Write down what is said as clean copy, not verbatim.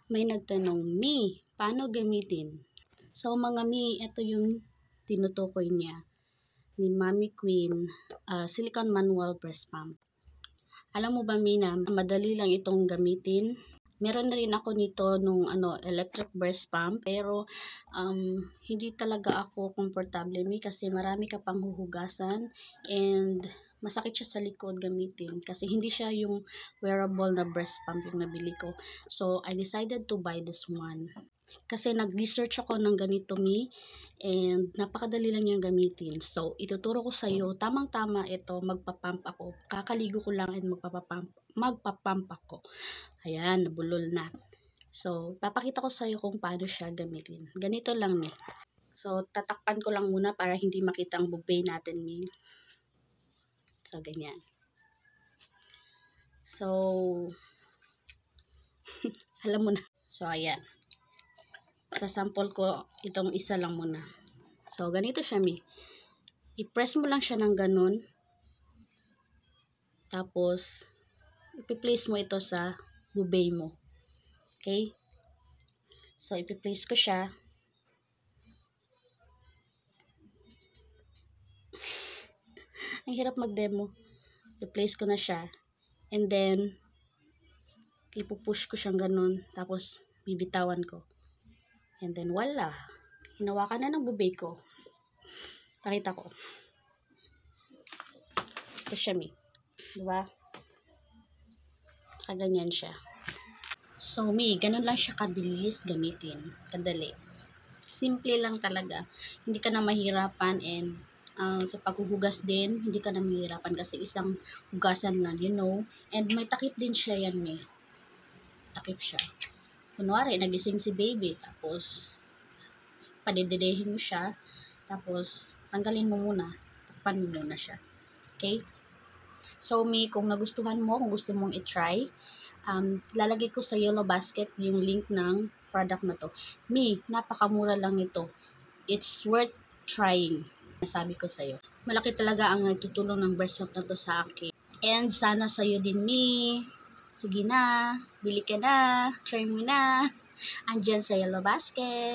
May nagtanong, "Mi, paano gamitin?" So mga Mi, ito yung tinutukoy niya ni Mommy Queen, silicone manual breast pump. Alam mo ba, Mi, na madali lang itong gamitin? Meron na rin ako nito nung electric breast pump, pero hindi talaga ako komportable, Mi, kasi marami ka pang huhugasan and masakit siya sa likod gamitin kasi hindi siya yung wearable na breast pump yung nabili ko. So I decided to buy this one kasi nag-research ako ng ganito, Mi, and napakadali lang niyang gamitin. So ituturo ko sa iyo, tamang-tama ito, magpa-pump ako. Kakaligo ko lang and magpa-pump ako. Ayan, nabulol na. So papakita ko sa iyo kung paano siya gamitin. Ganito lang, Mi. So tatakpan ko lang muna para hindi makita ang bubay natin, Mi. So ganyan. So alam mo na. So ayan. Sasample ko itong isa lang muna. So ganito siya, Mi. I-press mo lang siya ng ganun. Tapos ipi-place mo ito sa bubay mo. Okay? So ipi-place ko siya. Ang hirap mag-demo. I-place ko na siya. And then ipupush ko siyang ganun. Tapos bibitawan ko. And then wala. Hinawakan na ng bubay ko. Pakita ko. Ito siya, Mi. Diba? Kaganyan siya. So, Mi, ganun lang siya kabilis gamitin. Kadali. Simple lang talaga. Hindi ka na mahirapan and sa paghuhugas din, hindi ka na mahirapan kasi isang hugasan lang, you know. And may takip din siya yan, Mi. Takip siya. Kunwari, nagising si baby, tapos padididehin mo siya, tapos tanggalin mo muna, takpan mo muna siya. Okay? So, Mi, kung nagustuhan mo, kung gusto mong i-try, lalagay ko sa yellow basket yung link ng product na to. Mi, napakamura lang nito. It's worth trying. Nasabi ko sa'yo. Malaki talaga ang tutulong ng breast pump na to sa akin. And sana sa'yo din, Mi. Sige na, bili ka na, try mo na. Andyan sa yellow basket.